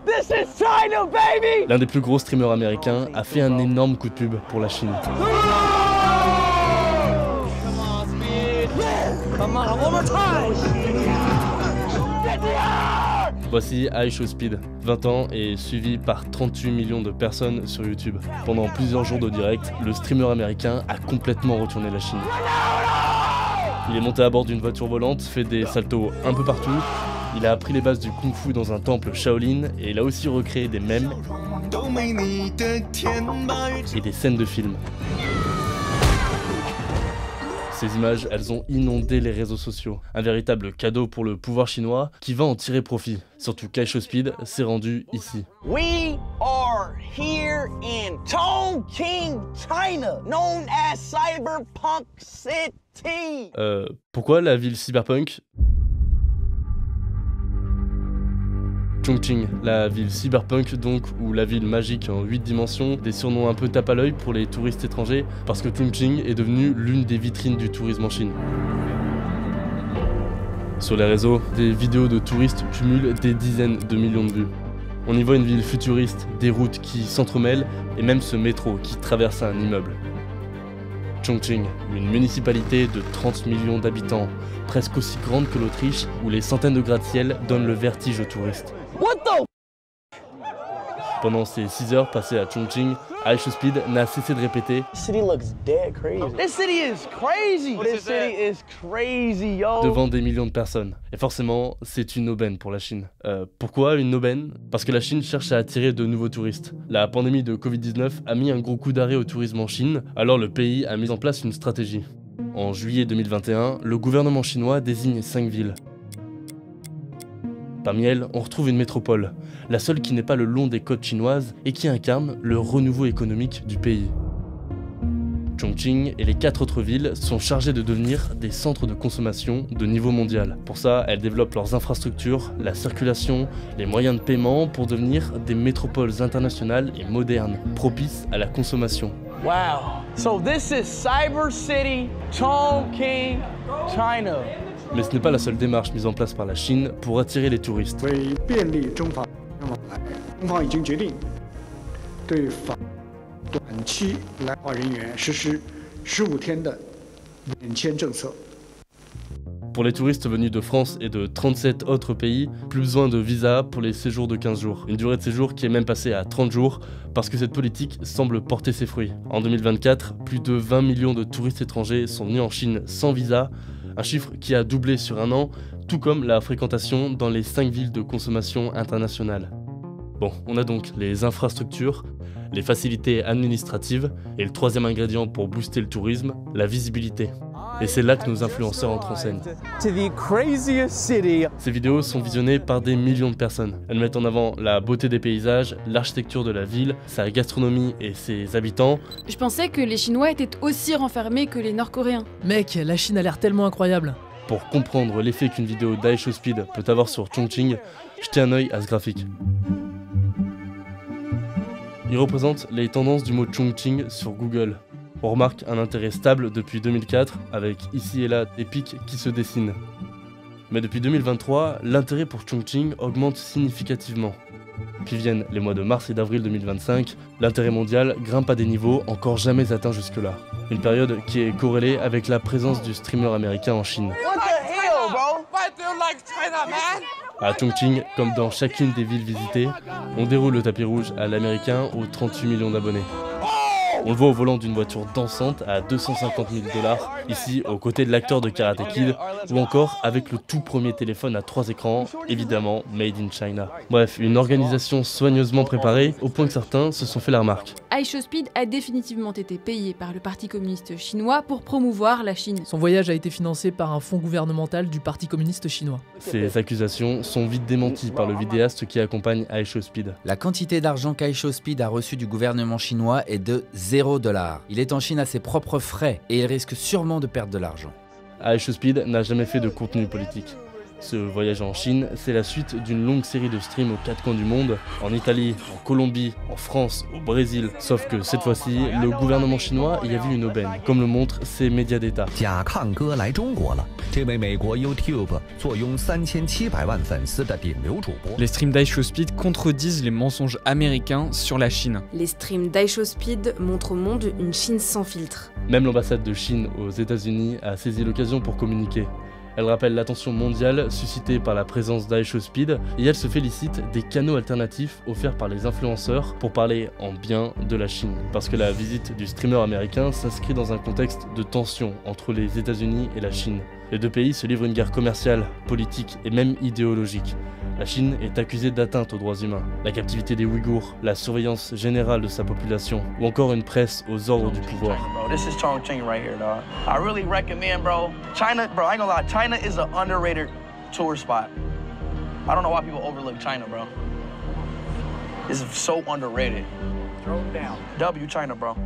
This is China, baby! L'un des plus gros streamers américains a fait un énorme coup de pub pour la Chine. Come on, one more time! Voici iShowSpeed, 20 ans et suivi par 38 millions de personnes sur YouTube. Pendant plusieurs jours de direct, le streamer américain a complètement retourné la Chine. Il est monté à bord d'une voiture volante, fait des saltos un peu partout, il a appris les bases du kung-fu dans un temple Shaolin et il a aussi recréé des mèmes et des scènes de films. Ces images, elles ont inondé les réseaux sociaux. Un véritable cadeau pour le pouvoir chinois qui va en tirer profit. Surtout qu'iShowSpeed s'est rendu ici. We are here in Chongqing, China, known as Cyberpunk City. Pourquoi la ville cyberpunk? Chongqing, la ville cyberpunk donc, ou la ville magique en 8 dimensions, des surnoms un peu tape à l'œil pour les touristes étrangers, parce que Chongqing est devenue l'une des vitrines du tourisme en Chine. Sur les réseaux, des vidéos de touristes cumulent des dizaines de millions de vues. On y voit une ville futuriste, des routes qui s'entremêlent, et même ce métro qui traverse un immeuble. Chongqing, une municipalité de 30 millions d'habitants, presque aussi grande que l'Autriche, où les centaines de gratte-ciel donnent le vertige aux touristes. What the? Pendant ces 6 heures passées à Chongqing, iShowSpeed n'a cessé de répéter This city looks dead crazy. This city is crazy. This city is crazy, yo. devant des millions de personnes. Et forcément, c'est une aubaine pour la Chine. Pourquoi une aubaine? Parce que la Chine cherche à attirer de nouveaux touristes. La pandémie de Covid-19 a mis un gros coup d'arrêt au tourisme en Chine, alors le pays a mis en place une stratégie. En juillet 2021, le gouvernement chinois désigne 5 villes. Parmi elles, on retrouve une métropole, la seule qui n'est pas le long des côtes chinoises et qui incarne le renouveau économique du pays. Chongqing et les 4 autres villes sont chargées de devenir des centres de consommation de niveau mondial. Pour ça, elles développent leurs infrastructures, la circulation, les moyens de paiement pour devenir des métropoles internationales et modernes, propices à la consommation. Wow. So this is Cyber City, Chongqing, China. Mais ce n'est pas la seule démarche mise en place par la Chine pour attirer les touristes. 为便利中法往来，中方已经决定对访短期来华人员实施15天的免签政策。 Pour les touristes venus de France et de 37 autres pays, plus besoin de visa pour les séjours de 15 jours. Une durée de séjour qui est même passée à 30 jours parce que cette politique semble porter ses fruits. En 2024, plus de 20 millions de touristes étrangers sont venus en Chine sans visa, un chiffre qui a doublé sur un an, tout comme la fréquentation dans les 5 villes de consommation internationale. Bon, on a donc les infrastructures, les facilités administratives et le troisième ingrédient pour booster le tourisme, la visibilité. Et c'est là que nos influenceurs entrent en scène. To the craziest city. Ces vidéos sont visionnées par des millions de personnes. Elles mettent en avant la beauté des paysages, l'architecture de la ville, sa gastronomie et ses habitants. Je pensais que les Chinois étaient aussi renfermés que les Nord-Coréens. Mec, la Chine a l'air tellement incroyable. Pour comprendre l'effet qu'une vidéo d'iShowSpeed peut avoir sur Chongqing, jetez un œil à ce graphique. Il représente les tendances du mot Chongqing sur Google. On remarque un intérêt stable depuis 2004, avec ici et là des pics qui se dessinent. Mais depuis 2023, l'intérêt pour Chongqing augmente significativement. Puis viennent les mois de mars et d'avril 2025, l'intérêt mondial grimpe à des niveaux encore jamais atteints jusque-là. Une période qui est corrélée avec la présence du streamer américain en Chine. What the hell, bro? Why do you like China, man? À Chongqing, comme dans chacune des villes visitées, on déroule le tapis rouge à l'américain aux 38 millions d'abonnés. On le voit au volant d'une voiture dansante à 250 000 $, ici aux côtés de l'acteur de Karate Kid, ou encore avec le tout premier téléphone à 3 écrans, évidemment made in China. Bref, une organisation soigneusement préparée, au point que certains se sont fait la remarque. iShowSpeed a définitivement été payé par le Parti communiste chinois pour promouvoir la Chine. Son voyage a été financé par un fonds gouvernemental du Parti communiste chinois. Ces accusations sont vite démenties par le vidéaste qui accompagne iShowSpeed. La quantité d'argent qu'iShowSpeed a reçu du gouvernement chinois est de $0. Il est en Chine à ses propres frais et il risque sûrement de perdre de l'argent. iShowSpeed n'a jamais fait de contenu politique. Ce voyage en Chine, c'est la suite d'une longue série de streams aux quatre coins du monde, en Italie, en Colombie, en France, au Brésil. Sauf que cette fois-ci, le gouvernement chinois y a vu une aubaine, comme le montrent ces médias d'État. 甲亢哥来中国了，这位美国 YouTube 坐拥3700万粉丝的顶流主播。 Les streams d'iShowSpeed contredisent les mensonges américains sur la Chine. Les streams d'iShowSpeed montrent au monde une Chine sans filtre. Même l'ambassade de Chine aux États-Unis a saisi l'occasion pour communiquer. Elle rappelle l'attention mondiale suscitée par la présence d'iShowSpeed et elle se félicite des canaux alternatifs offerts par les influenceurs pour parler en bien de la Chine. Parce que la visite du streamer américain s'inscrit dans un contexte de tension entre les États-Unis et la Chine. Les deux pays se livrent une guerre commerciale, politique et même idéologique. La Chine est accusée d'atteinte aux droits humains, la captivité des Ouïghours, la surveillance générale de sa population ou encore une presse aux ordres du pouvoir. Bro, this is Chongqing right here, dog. I really recommend, bro. China, bro, I ain't gonna lie, China is an underrated tourist spot. I don't know why people overlook China, bro. It's so underrated. Throw it down. W China, bro.